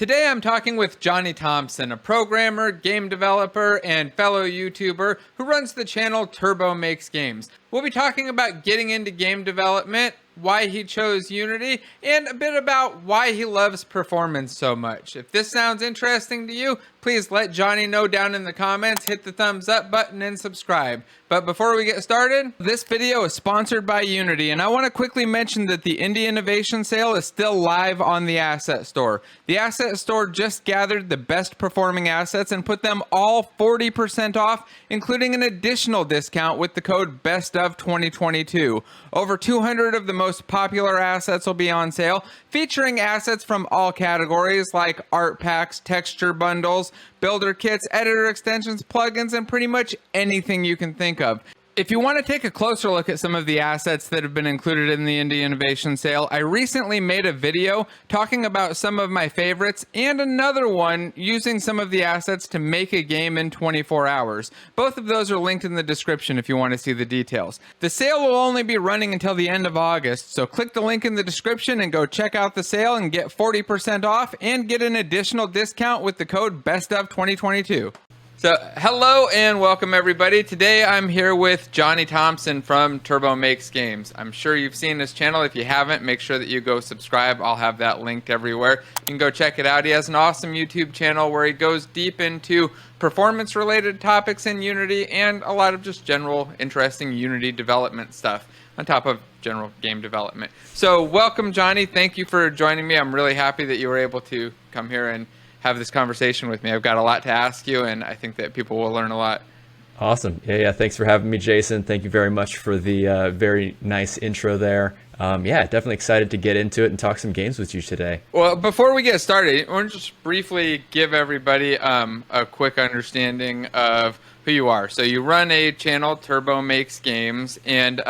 Today I'm talking with Johnny Thompson, a programmer, game developer, and fellow YouTuber who runs the channel Turbo Makes Games. We'll be talking about getting into game development, why he chose Unity, and a bit about why he loves performance so much. If this sounds interesting to you, please let Johnny know down in the comments, hit the thumbs up button, and subscribe. But before we get started, this video is sponsored by Unity, and I want to quickly mention that the Indie Innovation Sale is still live on the Asset Store. The Asset Store just gathered the best performing assets and put them all 40% off, including an additional discount with the code BESTOF2022. Over 200 of the most popular assets will be on sale, featuring assets from all categories like art packs, texture bundles, builder kits, editor extensions, plugins, and pretty much anything you can think of. If you want to take a closer look at some of the assets that have been included in the Indie Innovation Sale, I recently made a video talking about some of my favorites and another one using some of the assets to make a game in 24 hours. Both of those are linked in the description if you want to see the details. The sale will only be running until the end of August, so click the link in the description and go check out the sale and get 40% off and get an additional discount with the code BESTOF2022. So, hello and welcome everybody. Today I'm here with Johnny Thompson from Turbo Makes Games. I'm sure you've seen his channel. If you haven't, make sure that you go subscribe. I'll have that linked everywhere. You can go check it out. He has an awesome YouTube channel where he goes deep into performance-related topics in Unity and a lot of just general interesting Unity development stuff on top of general game development. So, welcome Johnny. Thank you for joining me. I'm really happy that you were able to come here and have this conversation with me. I've got a lot to ask you, and I think that people will learn a lot. Awesome. Yeah. Thanks for having me, Jason. Thank you very much for the very nice intro there. Yeah, definitely excited to get into it and talk some games with you today. Well, before we get started, I want to just briefly give everybody a quick understanding of who you are. So you run a channel, Turbo Makes Games, and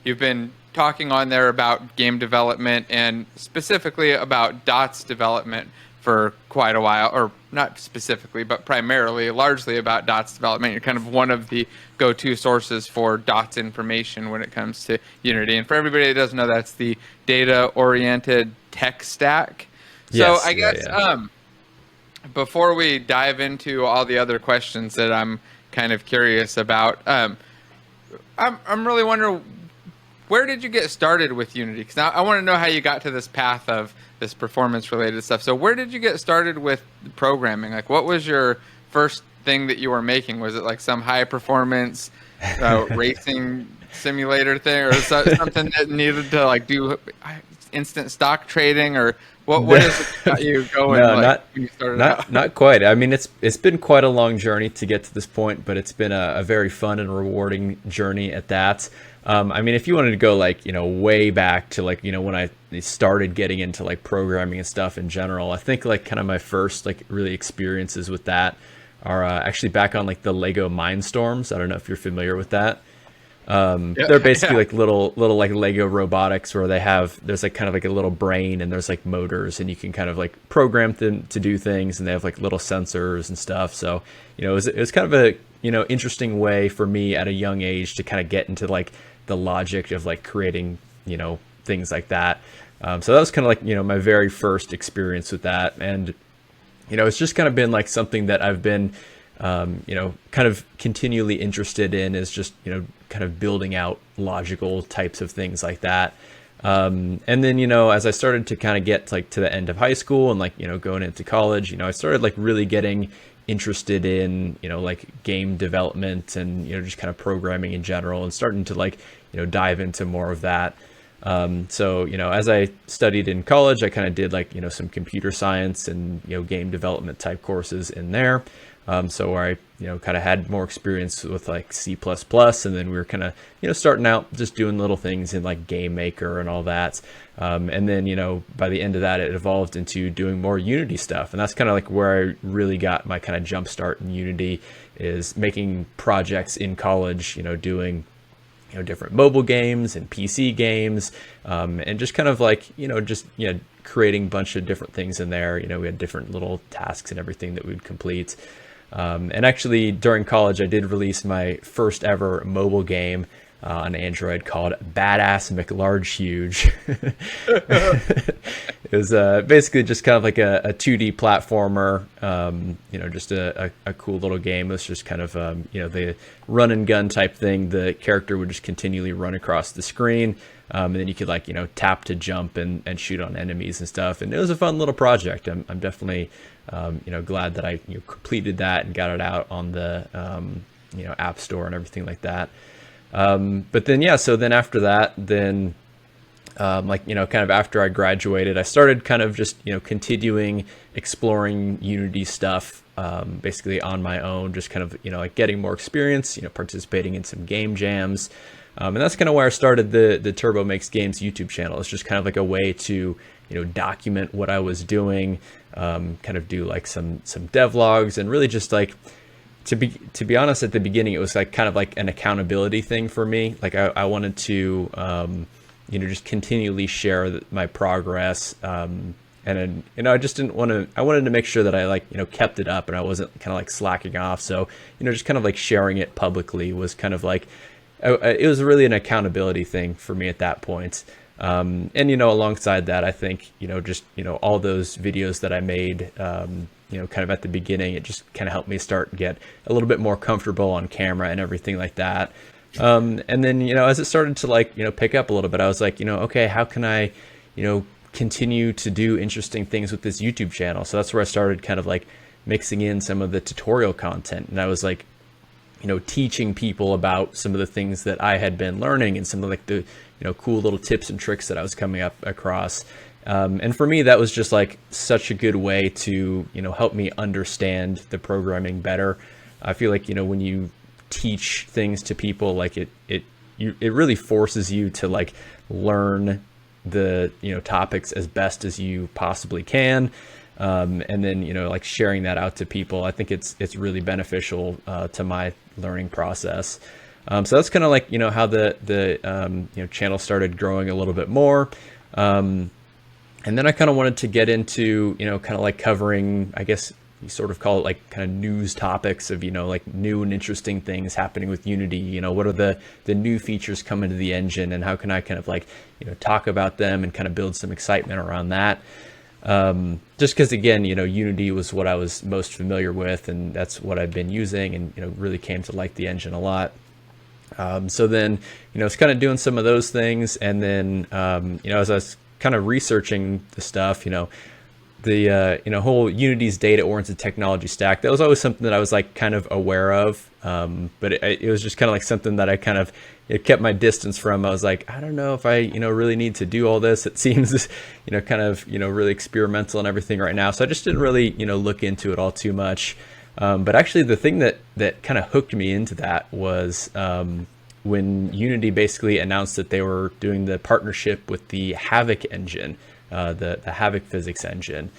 you've been talking on there about game development and specifically about DOTS development for quite a while, or not specifically, but primarily, largely about DOTS development. You're kind of one of the go-to sources for DOTS information when it comes to Unity. And for everybody that doesn't know, that's the data-oriented tech stack. Yes, so I guess before we dive into all the other questions that I'm kind of curious about, I'm really wondering, where did you get started with Unity? Because I want to know how you got to this path of this performance-related stuff. So where did you get started with programming? Like, what was your first thing that you were making? Was it like some high-performance racing simulator thing, or something that needed to like do instant stock trading, or what is it that you going? No, like, when you started out? not quite. I mean, it's been quite a long journey to get to this point, but it's been a very fun and rewarding journey at that. I mean, if you wanted to go like, way back to like, when I started getting into like programming and stuff in general, I think like kind of my first like really experiences with that are actually back on like the Lego Mindstorms. I don't know if you're familiar with that. They're basically like little like Lego robotics where there's like kind of like a little brain and there's like motors and you can kind of like program them to do things, and they have like little sensors and stuff. So, it was kind of a, interesting way for me at a young age to kind of get into like the logic of like creating, things like that. So that was kind of like, my very first experience with that. And, it's just kind of been like something that I've been, kind of continually interested in, is just, kind of building out logical types of things like that. And then, as I started to kind of get like to the end of high school and like, going into college, I started like really getting interested in, like game development and, just kind of programming in general, and starting to like, dive into more of that. So, as I studied in college, I kind of did like, some computer science and, game development type courses in there. So where I, kind of had more experience with like C++, and then we were kind of, starting out just doing little things in like Game Maker and all that. And then, by the end of that, it evolved into doing more Unity stuff. And that's kind of like where I really got my kind of jump start in Unity, is making projects in college, doing, different mobile games and PC games, and just kind of like, creating a bunch of different things in there. We had different little tasks and everything that we'd complete. And actually during college, I did release my first ever mobile game on Android called Badass McLarge Huge. It was basically just kind of like a 2D platformer, just a cool little game. It was just kind of, the run and gun type thing. The character would just continually run across the screen. And then you could tap to jump and shoot on enemies and stuff. And it was a fun little project. I'm definitely, glad that I completed that and got it out on the, App Store and everything like that. But then, so then after that, then, kind of after I graduated, I started kind of just, continuing exploring Unity stuff, basically on my own, just kind of, getting more experience, participating in some game jams. And that's kind of where I started the Turbo Makes Games YouTube channel. It's just kind of like a way to, document what I was doing, kind of do like some devlogs, and really just like, to be honest, at the beginning, it was like kind of like an accountability thing for me. Like I wanted to, just continually share my progress. And then, I just didn't want to, I wanted to make sure that I kept it up and I wasn't kind of like slacking off. So, just kind of like sharing it publicly was kind of like, it was really an accountability thing for me at that point. And, alongside that, I think, all those videos that I made, kind of at the beginning, it just kind of helped me get a little bit more comfortable on camera and everything like that. And then, as it started to pick up a little bit, I was like, okay, how can I, continue to do interesting things with this YouTube channel? So that's where I started kind of like mixing in some of the tutorial content. And I was like, teaching people about some of the things that I had been learning and some of the, cool little tips and tricks that I was coming up across. And for me, that was just like such a good way to, help me understand the programming better. I feel like, when you teach things to people, like it really forces you to learn the, topics as best as you possibly can. And then, sharing that out to people, I think it's really beneficial, to my learning process. So that's kind of how the channel started growing a little bit more. And then I kind of wanted to get into, kind of covering, I guess you sort of call it kind of news topics of, new and interesting things happening with Unity. What are the new features coming to the engine, and how can I kind of talk about them and kind of build some excitement around that. Just because, again, Unity was what I was most familiar with, and that's what I've been using, and, really came to like the engine a lot. So then, it's kind of doing some of those things. And then, as I was kind of researching the stuff, the, whole Unity's data-oriented technology stack, that was always something that I was kind of aware of. But it was just kind of something that I kind of, it kept my distance from. I was like, I don't know if I, really need to do all this. It seems, kind of, really experimental and everything right now. So I just didn't really, look into it all too much. But actually the thing that kind of hooked me into that was, when Unity basically announced that they were doing the partnership with the Havoc engine, the Havoc physics engine.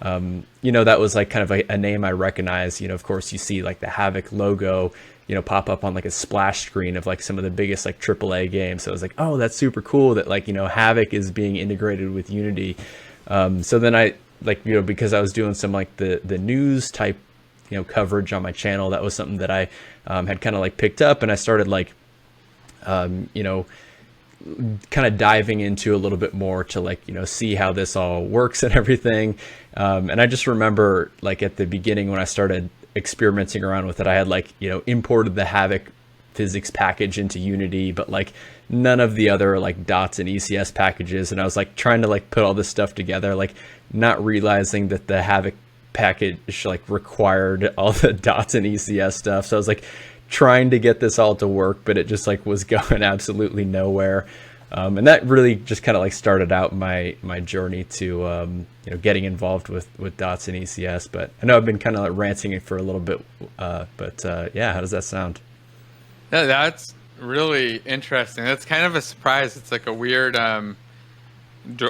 That was kind of a name I recognize. Of course you see the Havoc logo, pop up on a splash screen of some of the biggest AAA games. So I was like, oh, that's super cool that Havoc is being integrated with Unity. So then I because I was doing some the news type, coverage on my channel, that was something that I had kind of picked up, and I started kind of diving into a little bit more to see how this all works and everything. And I just remember at the beginning when I started experimenting around with it, I had imported the Havoc physics package into Unity, but none of the other dots and ECS packages. And I was trying to put all this stuff together, not realizing that the Havoc package required all the dots and ECS stuff. So I was trying to get this all to work, but it just was going absolutely nowhere. And that really just kind of started out my journey to getting involved with dots and ECS. But I know I've been kind of ranting it for a little bit, but yeah, how does that sound? Yeah, that's really interesting. That's kind of a surprise. It's a weird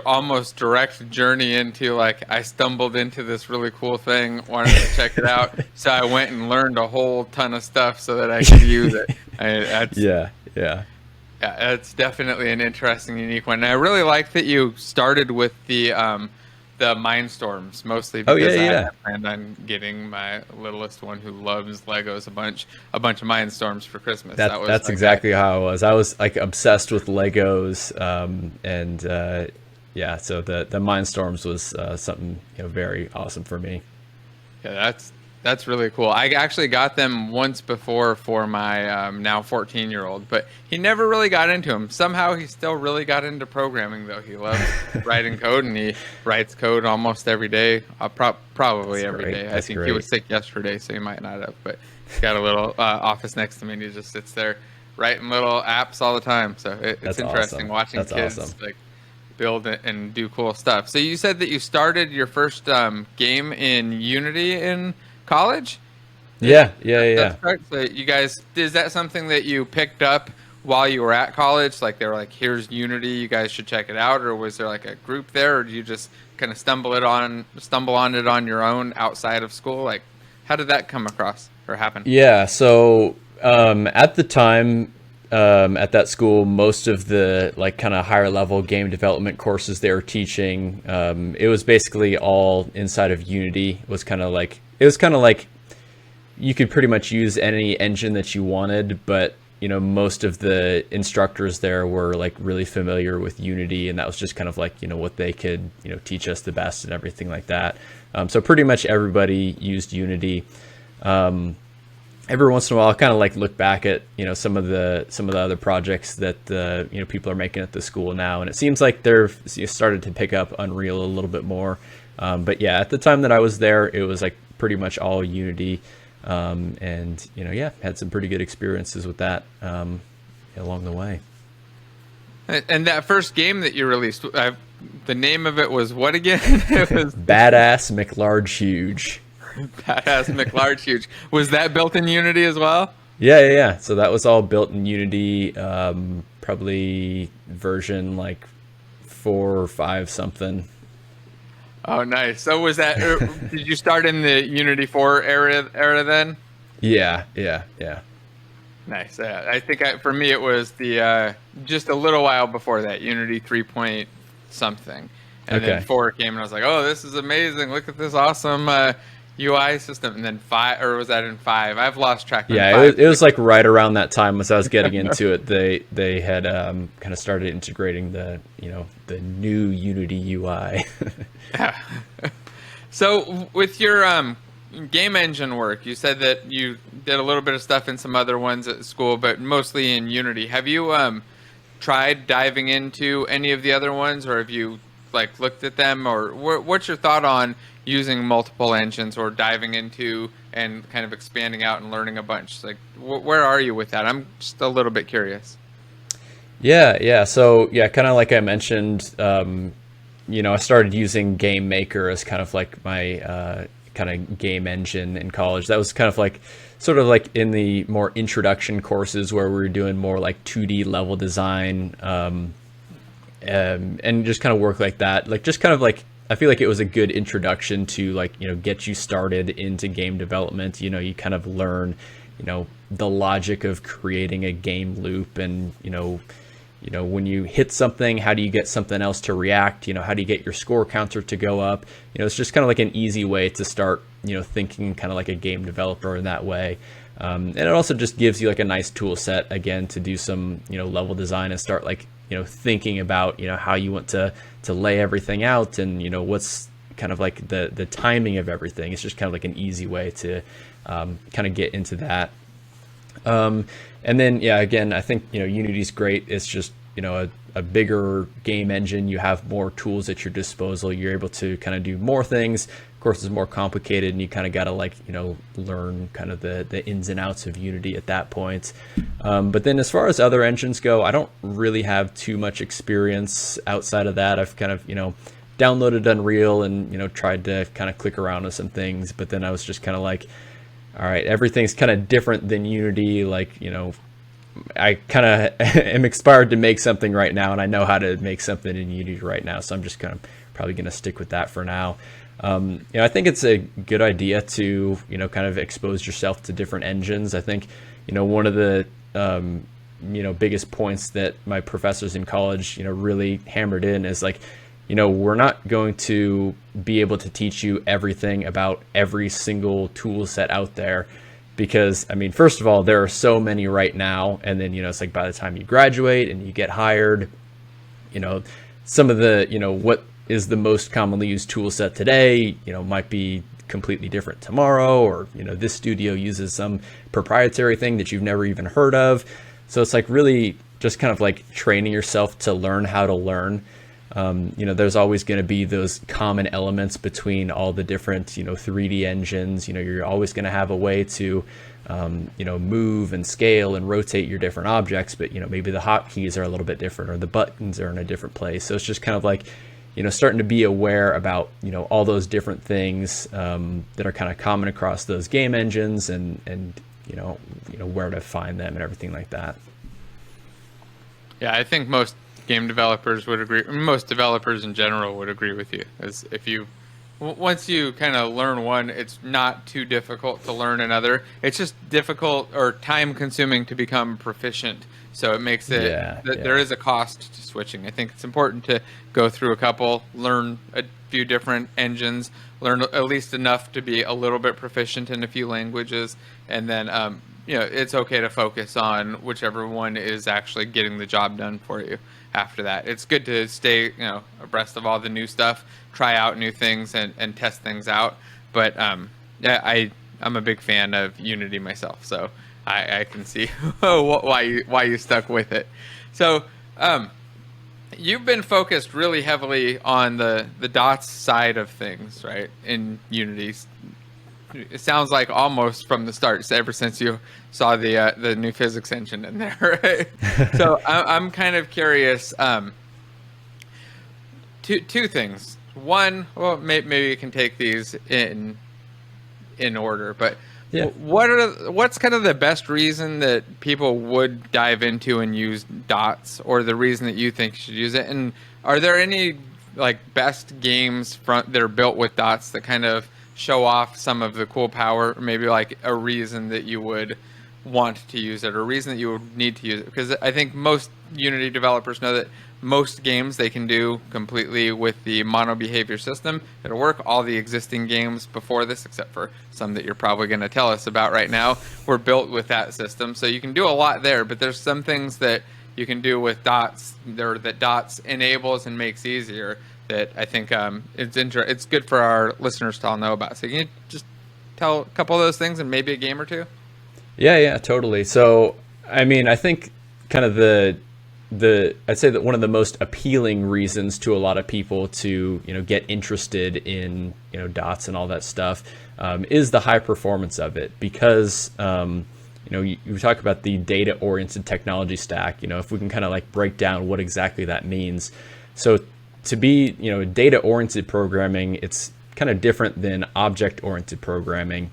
almost direct journey into I stumbled into this really cool thing, wanted to check it out, so I went and learned a whole ton of stuff so that I could use it. Yeah, it's definitely an interesting, unique one. And I really like that you started with the the Mindstorms, mostly Oh because yeah, I yeah. had planned on getting my littlest one, who loves Legos, a bunch of Mindstorms for Christmas. That was That's my guy. exactly how I was. I was like obsessed with Legos, and yeah. So the Mindstorms was something very awesome for me. Yeah, that's really cool. I actually got them once before for my now 14-year-old, but he never really got into them. Somehow he still really got into programming, though. He loves writing code, and he writes code almost every day, probably That's every great. day. I That's think he was great. sick yesterday, so he might not have, but he's got a little office next to me, and he just sits there writing little apps all the time. So it's That's interesting awesome. watching That's kids awesome. like build it and do cool stuff. So you said that you started your first game in Unity in college? Yeah, yeah, That's yeah. correct. So you guys, is that something that you picked up while you were at college? Like they were like, "Here's Unity, you guys should check it out," or was there like a group there, or did you just kind of stumble on it on your own outside of school? Like, how did that come across or happen? Yeah, so at the time, at that school, most of the like kind of higher level game development courses they were teaching, it was basically all inside of Unity. It was kind of like you could pretty much use any engine that you wanted, but most of the instructors there were like really familiar with Unity, and that was just kind of like what they could teach us the best and everything like that. So pretty much everybody used Unity. Every once in a while, I kind of like look back at some of the other projects that people are making at the school now, and it seems like they're started to pick up Unreal a little bit more. But yeah, at the time that I was there, it was like pretty much all Unity, and yeah, had some pretty good experiences with that along the way. And that first game that you released, the name of it was what again? It was Badass McLarge Huge. Badass McLarge Huge. Was that built in Unity as well? Yeah, yeah, yeah. So that was all built in Unity, probably version like 4 or 5 something. Oh, nice. So was that? Did you start in the Unity 4 era then? Yeah, yeah, yeah. Nice. I think for me it was the just a little while before that, Unity 3 point something, and then Okay. 4 came, and I was like, oh, this is amazing! Look at this awesome UI system. And then 5, or was that in 5? I've lost track. Of Yeah, 5. it was like right around that time as I was getting into it. They had kind of started integrating the new Unity UI. So with your game engine work, you said that you did a little bit of stuff in some other ones at school, but mostly in Unity. Have you tried diving into any of the other ones, or have you like looked at them, or what's your thought on using multiple engines or diving into and kind of expanding out and learning a bunch? Like where are you with that? I'm just a little bit curious. Yeah, yeah. So yeah, kind of like I mentioned, I started using Game Maker as kind of like my kind of game engine in college. That was kind of like sort of like in the more introduction courses where we were doing more like 2D level design, and just kind of work like that. Like just kind of like I feel like it was a good introduction to like get you started into game development. You kind of learn the logic of creating a game loop, and when you hit something, how do you get something else to react? How do you get your score counter to go up? It's just kind of like an easy way to start, thinking kind of like a game developer in that way. And it also just gives you like a nice tool set again to do some, level design and start like, thinking about, how you want to lay everything out, and, what's kind of like the timing of everything. It's just kind of like an easy way to kind of get into that. And then, yeah, again, I think, Unity's great. It's just, a bigger game engine. You have more tools at your disposal. You're able to kind of do more things. Of course, it's more complicated, and you kind of got to like, learn kind of the ins and outs of Unity at that point. But then as far as other engines go, I don't really have too much experience outside of that. I've kind of, downloaded Unreal and, tried to kind of click around with some things, but then I was just kind of like, all right, everything's kind of different than Unity. Like, I kind of am inspired to make something right now, and I know how to make something in Unity right now. So I'm just kind of probably going to stick with that for now. I think it's a good idea to, kind of expose yourself to different engines. I think, one of the, biggest points that my professors in college, really hammered in is like, we're not going to be able to teach you everything about every single tool set out there, because I mean, first of all, there are so many right now, and then it's like by the time you graduate and you get hired, some of the what is the most commonly used tool set today might be completely different tomorrow, or this studio uses some proprietary thing that you've never even heard of. So it's like really just kind of like training yourself to learn how to learn. There's always going to be those common elements between all the different 3D engines. You're always going to have a way to move and scale and rotate your different objects, but maybe the hotkeys are a little bit different, or the buttons are in a different place. So it's just kind of like starting to be aware about all those different things that are kind of common across those game engines, and where to find them and everything like that. Yeah, I think most game developers would agree. Most developers in general would agree with you. As if once you kind of learn one, it's not too difficult to learn another. It's just difficult or time consuming to become proficient. So it makes it, there is a cost to switching. I think it's important to go through a couple, learn a few different engines, learn at least enough to be a little bit proficient in a few languages, and then it's okay to focus on whichever one is actually getting the job done for you. After that, it's good to stay abreast of all the new stuff, try out new things, and test things out. But I'm a big fan of Unity myself, so I can see why you stuck with it. So you've been focused really heavily on the dots side of things, right, in Unity. It sounds like almost from the start, ever since you saw the new physics engine in there, right? So I'm kind of curious. Two things. One, well, maybe you can take these in order, but yeah. What's kind of the best reason that people would dive into and use dots, or the reason that you think you should use it? And are there any like best games that are built with dots that kind of show off some of the cool power, or maybe like a reason that you would want to use it, or a reason that you would need to use it? Because I think most Unity developers know that most games they can do completely with the mono behavior system. It'll work. All the existing games before this, except for some that you're probably going to tell us about right now, were built with that system. So you can do a lot there, but there's some things that you can do with dots that dots enables and makes easier, that I think it's good for our listeners to all know about. So can you just tell a couple of those things and maybe a game or two? Yeah, totally. So, I mean, I think kind of I'd say that one of the most appealing reasons to a lot of people to, get interested in, dots and all that stuff is the high performance of it, because, you talk about the data-oriented technology stack, if we can kind of like break down what exactly that means. So to be, data-oriented programming, it's kind of different than object-oriented programming,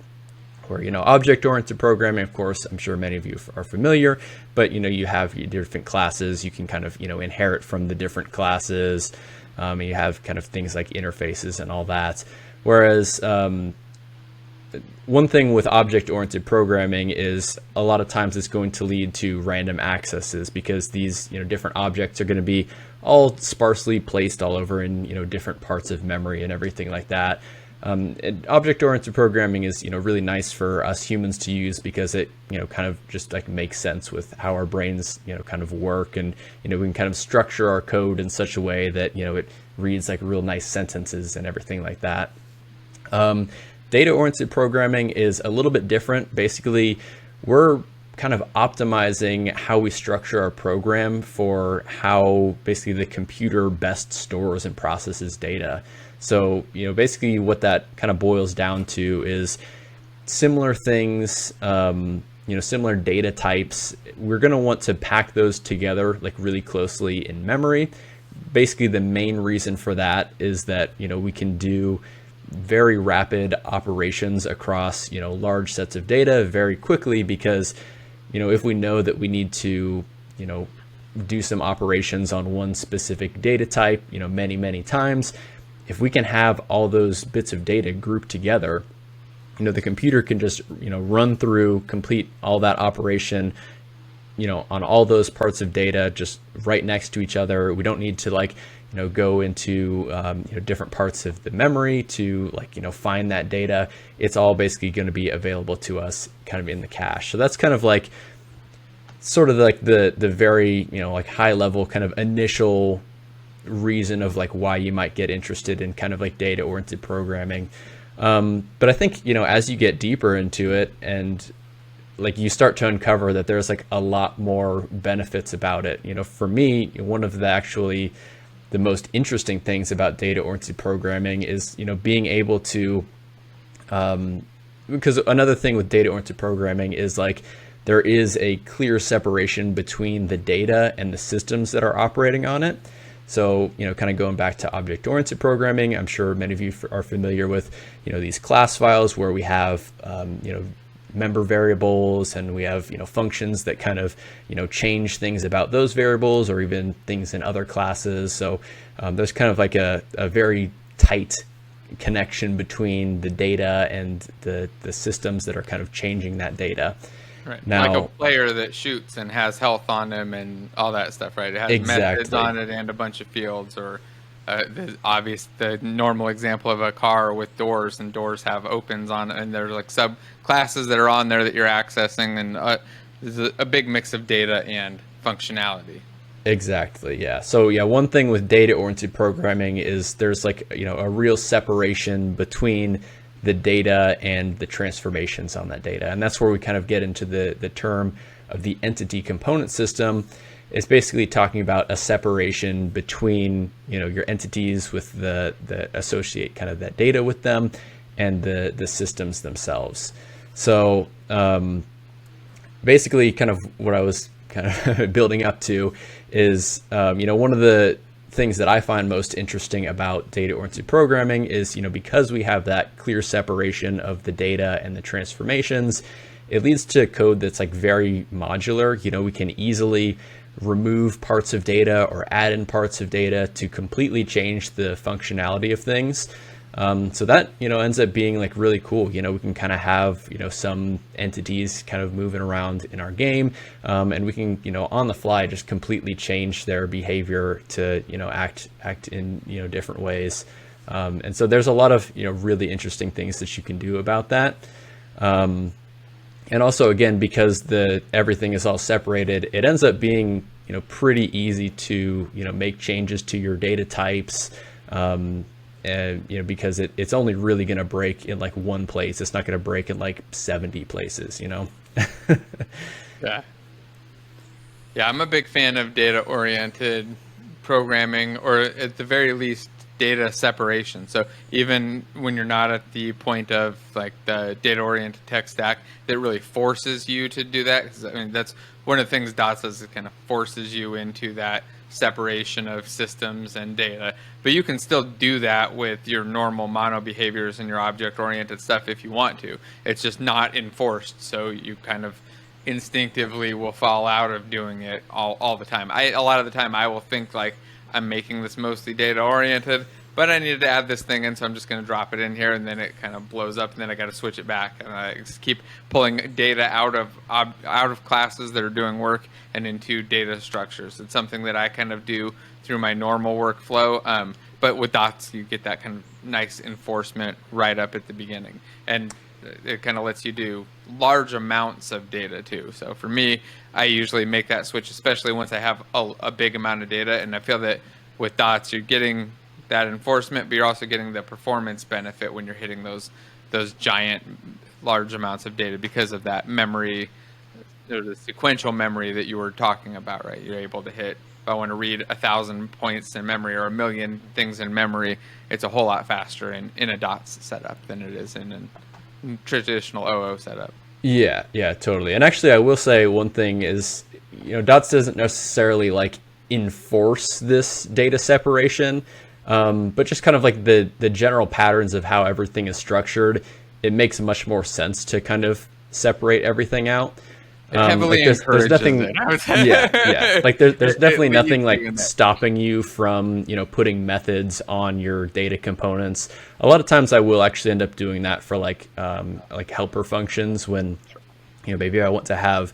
where, object-oriented programming, of course, I'm sure many of you are familiar, but, you have your different classes. You can kind of, inherit from the different classes. And you have kind of things like interfaces and all that. Whereas one thing with object-oriented programming is a lot of times it's going to lead to random accesses, because these, different objects are going to be all sparsely placed all over in, different parts of memory and everything like that. And object-oriented programming is, really nice for us humans to use, because it, kind of just like makes sense with how our brains, kind of work, and, we can kind of structure our code in such a way that, it reads like real nice sentences and everything like that. Data-oriented programming is a little bit different. Basically, we're kind of optimizing how we structure our program for how basically the computer best stores and processes data. So, basically what that kind of boils down to is similar things, similar data types. We're going to want to pack those together like really closely in memory. Basically, the main reason for that is that, we can do very rapid operations across, large sets of data very quickly, because, if we know that we need to, do some operations on one specific data type, many, many times, if we can have all those bits of data grouped together, the computer can just, run through, complete all that operation, on all those parts of data just right next to each other. We don't need to go into different parts of the memory to find that data. It's all basically going to be available to us kind of in the cache. So that's kind of like sort of like the very like high level kind of initial reason of like why you might get interested in kind of like data oriented programming. But I think as you get deeper into it and like you start to uncover that there's like a lot more benefits about it. For me, one of the most interesting things about data oriented programming is being able to because another thing with data oriented programming is like there is a clear separation between the data and the systems that are operating on it. So, kind of going back to object-oriented programming, I'm sure many of you are familiar with, these class files where we have, member variables and we have, functions that kind of, change things about those variables or even things in other classes. So there's kind of like a very tight connection between the data and the systems that are kind of changing that data. Right. Now, like a player that shoots and has health on them and all that stuff, right? It has exactly. methods on it and a bunch of fields, or the normal example of a car with doors, and doors have opens on it, and there's like sub classes that are on there that you're accessing, and there's a big mix of data and functionality. Exactly. Yeah. So yeah, one thing with data oriented programming is there's like, a real separation between the data and the transformations on that data. And that's where we kind of get into the term of the entity component system. It's basically talking about a separation between, your entities with the associate kind of that data with them and the systems themselves. So basically kind of what I was kind of building up to is, one of the things that I find most interesting about data-oriented programming is, because we have that clear separation of the data and the transformations, it leads to code that's like very modular. We can easily remove parts of data or add in parts of data to completely change the functionality of things. So that, ends up being like really cool. We can kind of have, some entities kind of moving around in our game, and we can, on the fly, just completely change their behavior to, act in, different ways. And so there's a lot of, really interesting things that you can do about that. And also, again, because everything is all separated, it ends up being, pretty easy to, make changes to your data types. And because it's only really going to break in like one place. It's not going to break in like 70 places, Yeah. I'm a big fan of data oriented programming, or at the very least data separation. So even when you're not at the point of like the data oriented tech stack that really forces you to do that, because I mean that's one of the things Dots does, it kind of forces you into that separation of systems and data. But you can still do that with your normal mono behaviors and your object oriented stuff if you want to. It's just not enforced, so you kind of instinctively will fall out of doing it all the time. A lot of the time I will think like I'm making this mostly data oriented, but I needed to add this thing in, so I'm just going to drop it in here, and then it kind of blows up, and then I got to switch it back, and I just keep pulling data out of classes that are doing work and into data structures. It's something that I kind of do through my normal workflow, but with Dots, you get that kind of nice enforcement right up at the beginning, and it kind of lets you do large amounts of data too. So for me, I usually make that switch, especially once I have a big amount of data, and I feel that with Dots, you're getting that enforcement, but you're also getting the performance benefit when you're hitting those giant, large amounts of data because of that memory, or the sequential memory that you were talking about, right? You're able to hit, if I want to read 1,000 points in memory or 1,000,000 things in memory, it's a whole lot faster in a Dots setup than it is in a traditional OO setup. Yeah, totally. And actually, I will say one thing is, Dots doesn't necessarily like enforce this data separation. But just kind of like the general patterns of how everything is structured, it makes much more sense to kind of separate everything out. It heavily there's nothing, it, I would say. Yeah. Like there's definitely nothing like stopping you from, putting methods on your data components. A lot of times I will actually end up doing that for like helper functions when, maybe I want to have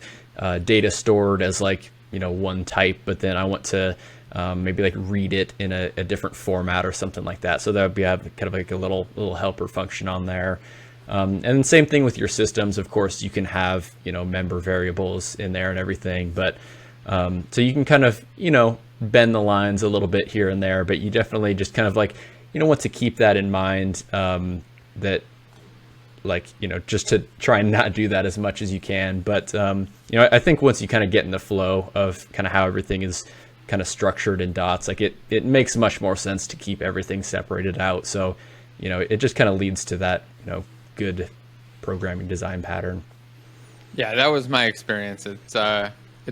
data stored as like, one type, but then I want to maybe like read it in a different format or something like that. So that would be have kind of like a little helper function on there. And same thing with your systems. Of course, you can have, member variables in there and everything, but so you can kind of, bend the lines a little bit here and there, but you definitely just kind of like, want to keep that in mind, that like, just to try and not do that as much as you can. But, I think once you kind of get in the flow of kind of how everything is kind of structured in dots, like it makes much more sense to keep everything separated out. So, it just kind of leads to that, good programming design pattern. Yeah, that was my experience. It's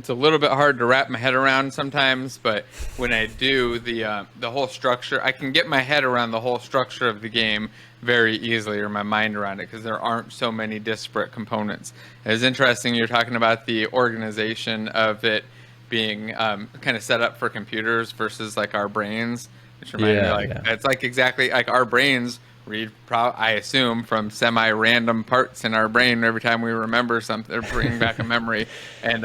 a little bit hard to wrap my head around sometimes, but when I do, the whole structure, I can get my head around the whole structure of the game very easily, or my mind around it, because there aren't so many disparate components. It was interesting you're talking about the organization of it being kind of set up for computers versus like our brains, which reminded me it's like exactly like our brains read, I assume, from semi-random parts in our brain every time we remember something or bring back a memory. And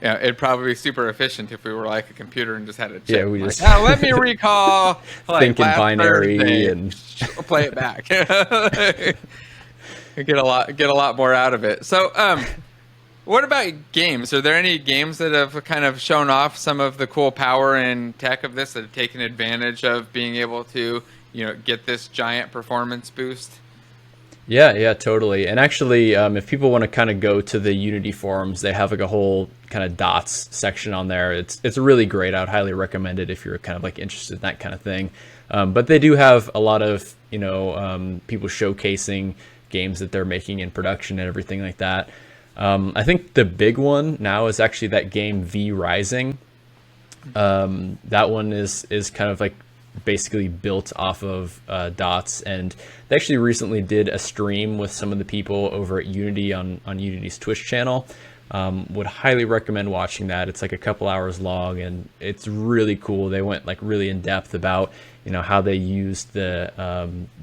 it'd probably be super efficient if we were like a computer and just had a chip. Yeah, we like, just let me recall like think in last binary Thursday, and play it back. Get a lot more out of it. So what about games? Are there any games that have kind of shown off some of the cool power and tech of this, that have taken advantage of being able to get this giant performance boost? Yeah, totally. And actually, if people want to kind of go to the Unity forums, they have like a whole kind of dots section on there. It's really great. I would highly recommend it if you're kind of like interested in that kind of thing. But they do have a lot of, people showcasing games that they're making in production and everything like that. I think the big one now is actually that game V Rising. That one is kind of like basically built off of dots, and they actually recently did a stream with some of the people over at Unity on Unity's Twitch channel. Would highly recommend watching that. It's like a couple hours long, and it's really cool. They went like really in depth about how they used the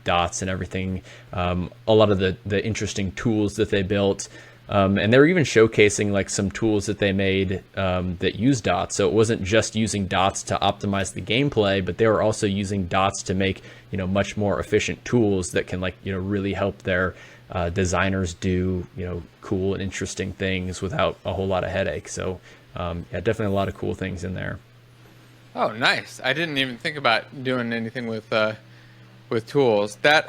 dots and everything, a lot of the interesting tools that they built. And they were even showcasing like some tools that they made that use dots. So it wasn't just using dots to optimize the gameplay, but they were also using dots to make much more efficient tools that can really help their designers do cool and interesting things without a whole lot of headache. So yeah, definitely a lot of cool things in there. Oh, nice. I didn't even think about doing anything with tools. That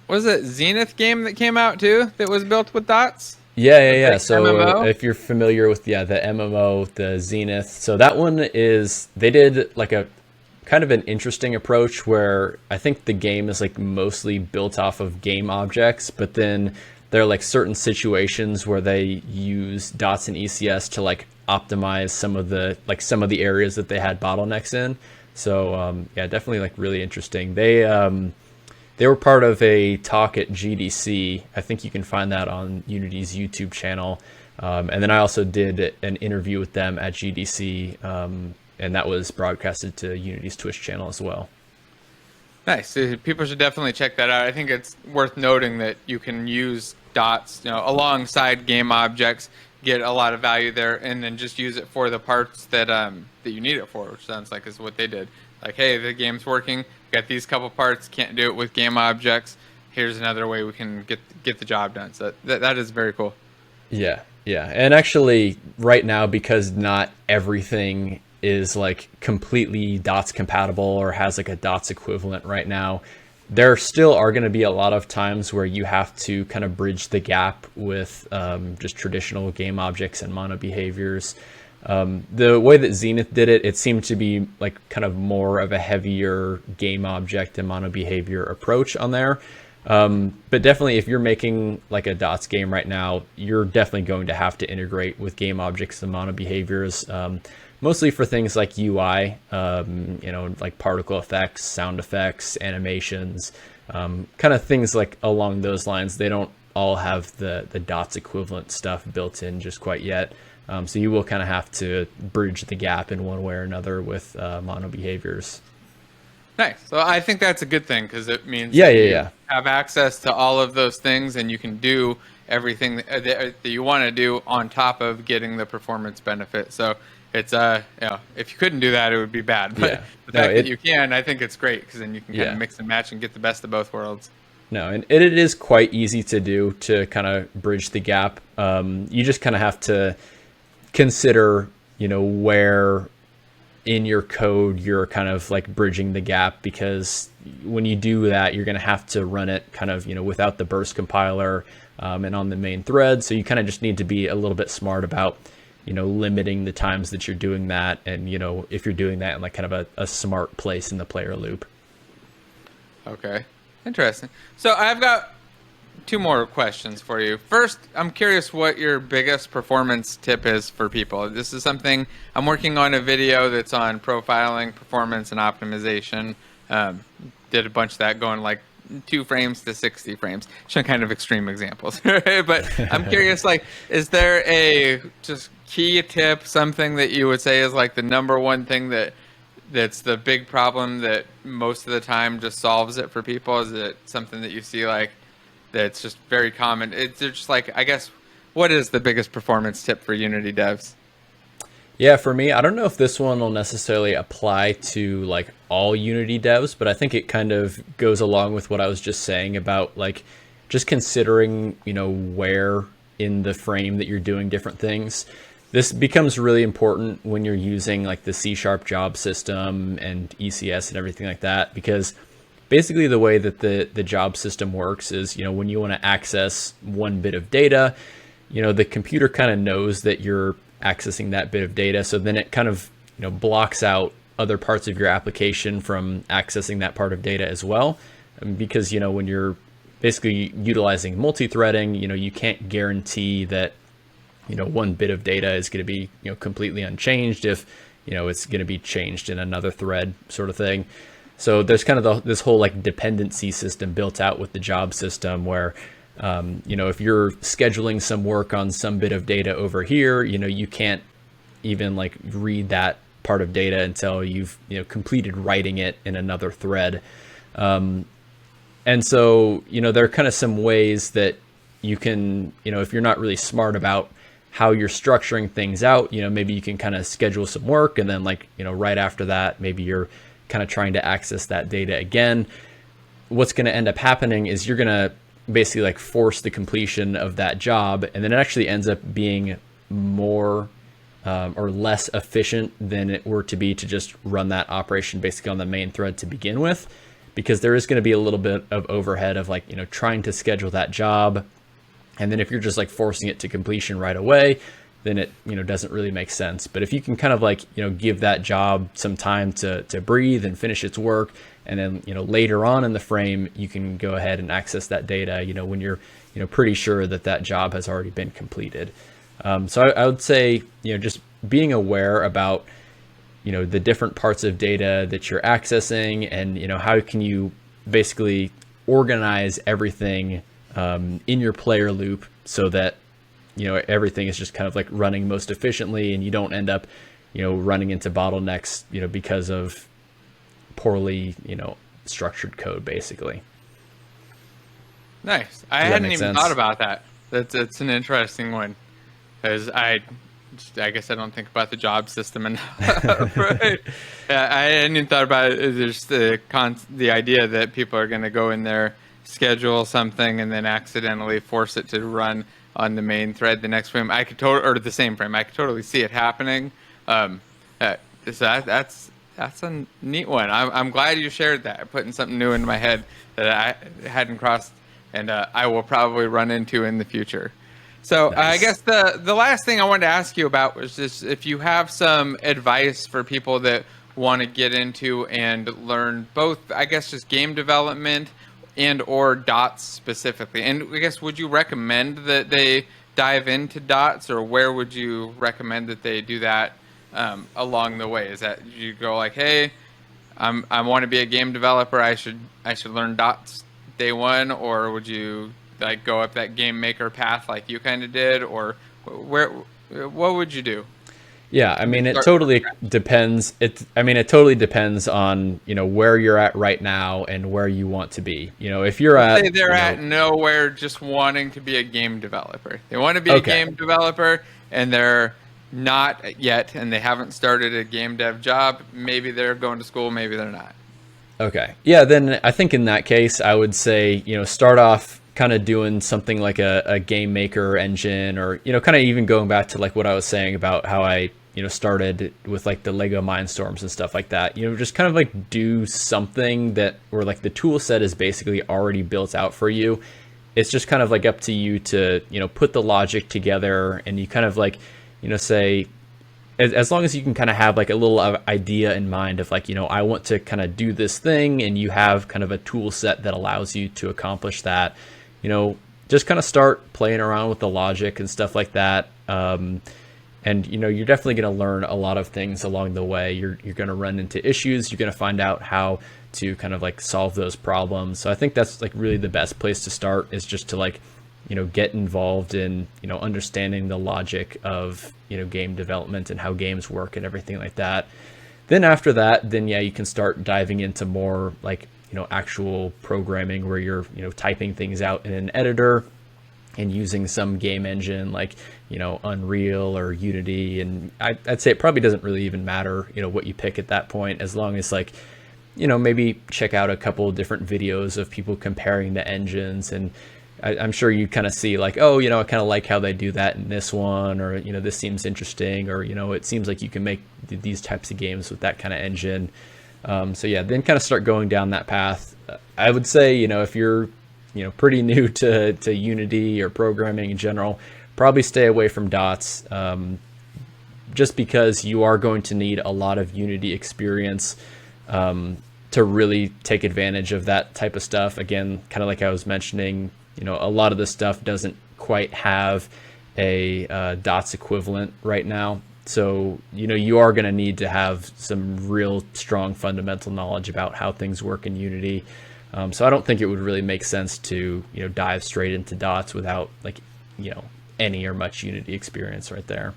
was it Zenith game that came out too that was built with dots? Yeah. Like so MMO? if you're familiar with the MMO, the Zenith, so that one they did like a kind of an interesting approach where I think the game is like mostly built off of game objects, but then there are like certain situations where they use dots and ECS to like optimize some of the areas that they had bottlenecks in. So yeah, definitely like really interesting. They were part of a talk at GDC. I think you can find that on Unity's YouTube channel. And then I also did an interview with them at GDC, and that was broadcasted to Unity's Twitch channel as well. Nice. People should definitely check that out. I think it's worth noting that you can use dots, alongside game objects, get a lot of value there, and then just use it for the parts that you need it for, which sounds like is what they did. Like, hey, the game's working. Got these couple parts. Can't do it with game objects. Here's another way we can get the job done. So that is very cool. Yeah. And actually, right now, because not everything is like completely dots compatible or has like a dots equivalent right now, there still are going to be a lot of times where you have to kind of bridge the gap with just traditional game objects and mono behaviors. The way that Zenith did it, it seemed to be like kind of more of a heavier game object and mono behavior approach on there. But definitely if you're making like a dots game right now, you're definitely going to have to integrate with game objects and mono behaviors, mostly for things like UI, like particle effects, sound effects, animations, kind of things like along those lines. They don't all have the dots equivalent stuff built in just quite yet. So you will kind of have to bridge the gap in one way or another with mono behaviors. Nice. So I think that's a good thing, because it means you have access to all of those things, and you can do everything that you want to do on top of getting the performance benefit. So it's if you couldn't do that, it would be bad. But Yeah. the No, fact that you can, I think it's great because then you can kind Yeah. of mix and match and get the best of both worlds. No, and it is quite easy to do to kind of bridge the gap. You just kind of have to consider, where in your code you're kind of like bridging the gap, because when you do that, you're going to have to run it kind of, without the burst compiler and on the main thread. So you kind of just need to be a little bit smart about, limiting the times that you're doing that. And, if you're doing that in like kind of a smart place in the player loop. Okay. Interesting. So I've got two more questions for you. First, I'm curious what your biggest performance tip is for people. This is something I'm working on, a video that's on profiling, performance, and optimization. Did a bunch of that, going like 2 frames to 60 frames. Some kind of extreme examples. But I'm curious, like, is there a just key tip, something that you would say is like the number one thing that's the big problem that most of the time just solves it for people? Is it something that you see like that's just very common? It's just like, I guess, what is the biggest performance tip for Unity devs? Yeah, for me, I don't know if this one will necessarily apply to like all Unity devs, but I think it kind of goes along with what I was just saying about like just considering, where in the frame that you're doing different things. This becomes really important when you're using like the C# job system and ECS and everything like that, because basically the way that the job system works is, when you want to access one bit of data, the computer kind of knows that you're accessing that bit of data. So then it kind of, blocks out other parts of your application from accessing that part of data as well. Because, when you're basically utilizing multi-threading, you can't guarantee that one bit of data is going to be, completely unchanged if, it's going to be changed in another thread, sort of thing. So there's kind of this whole like dependency system built out with the job system where, if you're scheduling some work on some bit of data over here, you can't even like read that part of data until you've, completed writing it in another thread. And so, there are kind of some ways that you can, if you're not really smart about how you're structuring things out, maybe you can kind of schedule some work and then like, right after that, maybe you're kind of trying to access that data again. What's going to end up happening is you're going to basically like force the completion of that job. And then it actually ends up being more or less efficient than it were to be to just run that operation basically on the main thread to begin with, because there is going to be a little bit of overhead of like, trying to schedule that job. And then if you're just like forcing it to completion right away, then it, doesn't really make sense. But if you can kind of like, give that job some time to breathe and finish its work, and then, later on in the frame, you can go ahead and access that data, when you're, pretty sure that that job has already been completed. So I would say, just being aware about, the different parts of data that you're accessing, and, how can you basically organize everything in your player loop so that, everything is just kind of like running most efficiently, and you don't end up, running into bottlenecks, because of poorly, structured code, basically. Nice. I hadn't even thought about that. That's an interesting one, because I guess I don't think about the job system enough. Right? Yeah, I hadn't even thought about it. There's the idea that people are going to go in there, schedule something, and then accidentally force it to run on the main thread the next frame. Or the same frame. I could totally see it happening. So that's a neat one. I'm glad you shared that. Putting something new in my head that I hadn't crossed, and I will probably run into in the future. So nice. I guess the last thing I wanted to ask you about was just if you have some advice for people that want to get into and learn both, I guess, just game development and or dots specifically. And I guess, would you recommend that they dive into dots, or where would you recommend that they do that along the way? Is that you go like, hey, I want to be a game developer, I should learn dots day one, or would you like go up that game maker path like you kind of did, or what would you do? Yeah, I mean, it totally depends. It totally depends on, where you're at right now and where you want to be. If you're say they're at nowhere, just wanting to be a game developer. They want to be a game developer, and they're not yet and they haven't started a game dev job, maybe they're going to school, maybe they're not. Okay. Yeah, then I think in that case, I would say, start off kind of doing something like a game maker engine, or, kind of even going back to like what I was saying about how I, started with like the Lego Mindstorms and stuff like that. Just kind of like do something that where like the tool set is basically already built out for you. It's just kind of like up to you to, put the logic together, and you kind of like, say, as long as you can kind of have like a little idea in mind of like, I want to kind of do this thing, and you have kind of a tool set that allows you to accomplish that, just kind of start playing around with the logic and stuff like that. And, you're definitely going to learn a lot of things along the way. You're going to run into issues. You're going to find out how to kind of like solve those problems. So I think that's like really the best place to start, is just to like, get involved in, understanding the logic of, game development and how games work and everything like that. Then after that, then yeah, you can start diving into more like, actual programming, where you're, typing things out in an editor and using some game engine like, Unreal or Unity. And I'd say it probably doesn't really even matter, what you pick at that point, as long as like, maybe check out a couple of different videos of people comparing the engines, and I'm sure you kind of see like, oh, I kind of like how they do that in this one, or, this seems interesting, or, it seems like you can make these types of games with that kind of engine. So yeah, then kind of start going down that path. I would say, if you're, pretty new to Unity or programming in general, probably stay away from dots, just because you are going to need a lot of Unity experience to really take advantage of that type of stuff. Again, kind of like I was mentioning, a lot of this stuff doesn't quite have a dots equivalent right now. So, you are going to need to have some real strong fundamental knowledge about how things work in Unity. So I don't think it would really make sense to, dive straight into dots without like, any or much Unity experience right there.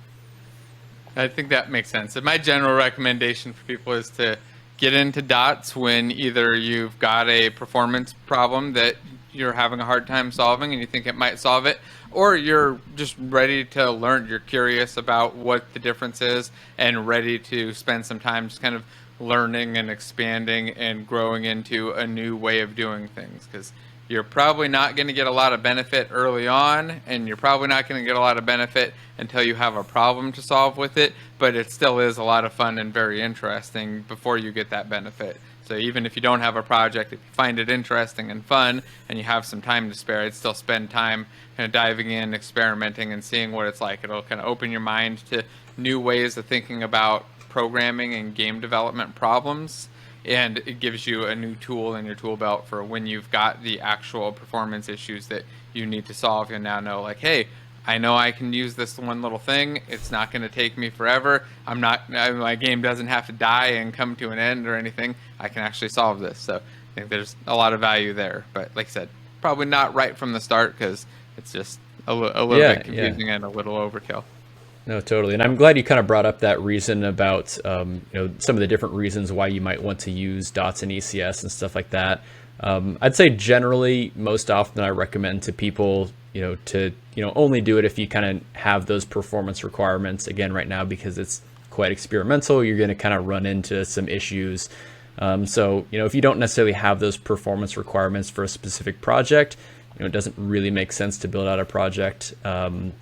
I think that makes sense. And my general recommendation for people is to get into dots when either you've got a performance problem that you're having a hard time solving and you think it might solve it, or you're just ready to learn. You're curious about what the difference is and ready to spend some time just kind of learning and expanding and growing into a new way of doing things, because you're probably not going to get a lot of benefit early on, and you're probably not going to get a lot of benefit until you have a problem to solve with it, but it still is a lot of fun and very interesting before you get that benefit. So even if you don't have a project, if you find it interesting and fun and you have some time to spare, I'd still spend time kind of diving in, experimenting, and seeing what it's like. It'll kind of open your mind to new ways of thinking about programming and game development problems, and it gives you a new tool in your tool belt for when you've got the actual performance issues that you need to solve. You now know, like, hey, I know I can use this one little thing. It's not going to take me forever. My game doesn't have to die and come to an end or anything. I can actually solve this. So I think there's a lot of value there. But like I said, probably not right from the start, because it's just a little bit confusing and a little overkill. No, totally. And I'm glad you kind of brought up that reason about, some of the different reasons why you might want to use dots and ECS and stuff like that. I'd say generally, most often I recommend to people, to, only do it if you kind of have those performance requirements. Again, right now, because it's quite experimental, you're going to kind of run into some issues. So, if you don't necessarily have those performance requirements for a specific project, it doesn't really make sense to build out a project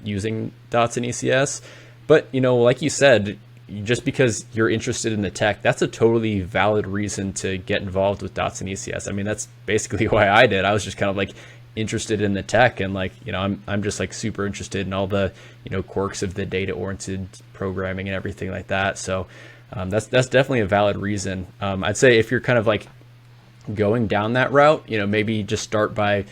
using dots and ECS. But, like you said, just because you're interested in the tech, that's a totally valid reason to get involved with dots and ECS. I mean, that's basically why I did. I was just kind of like interested in the tech, and like, I'm just like super interested in all the, quirks of the data-oriented programming and everything like that. So that's definitely a valid reason. I'd say if you're kind of like going down that route, maybe just start by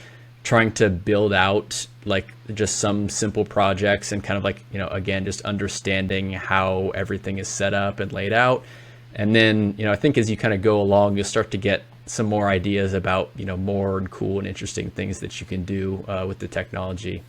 trying to build out like just some simple projects and kind of like, again, just understanding how everything is set up and laid out. And then, I think as you kind of go along, you'll start to get some more ideas about, more and cool and interesting things that you can do with the technology.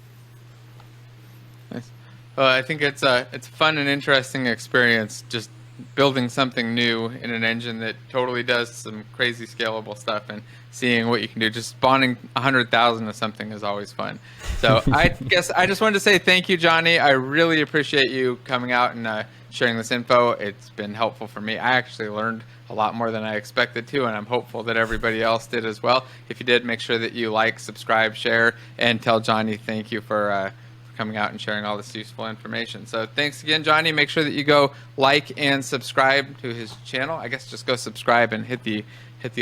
Nice. Well, I think it's a fun and interesting experience, just building something new in an engine that totally does some crazy scalable stuff, and seeing what you can do. Just spawning 100,000 of something is always fun. So I guess I just wanted to say thank you, Johnny. I really appreciate you coming out and sharing this info. It's been helpful for me. I actually learned a lot more than I expected to, and I'm hopeful that everybody else did as well. If you did, make sure that you like, subscribe, share, and tell Johnny thank you for coming out and sharing all this useful information. So thanks again, Johnny. Make sure that you go like and subscribe to his channel. I guess just go subscribe and hit the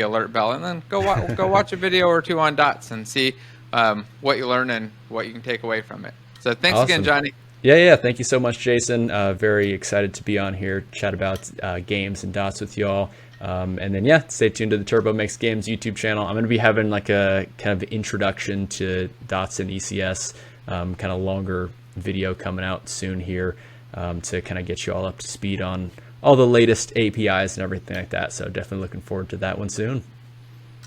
alert bell, and then go watch a video or two on Dots and see what you learn and what you can take away from it. So thanks again, Johnny. Yeah. Thank you so much, Jason. Very excited to be on here, chat about games and Dots with y'all. And then, yeah, stay tuned to the Turbo Makes Games YouTube channel. I'm going to be having like a kind of introduction to Dots and ECS, kind of longer video coming out soon here to kind of get you all up to speed on all the latest APIs and everything like that. So definitely looking forward to that one soon.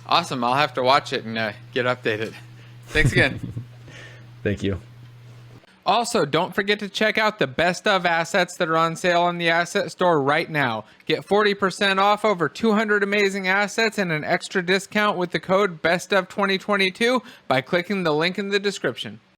Awesome. I'll have to watch it and get updated. Thanks again. Thank you. Also, don't forget to check out the best of assets that are on sale on the asset store right now. Get 40% off over 200 amazing assets and an extra discount with the code BESTOF2022 by clicking the link in the description.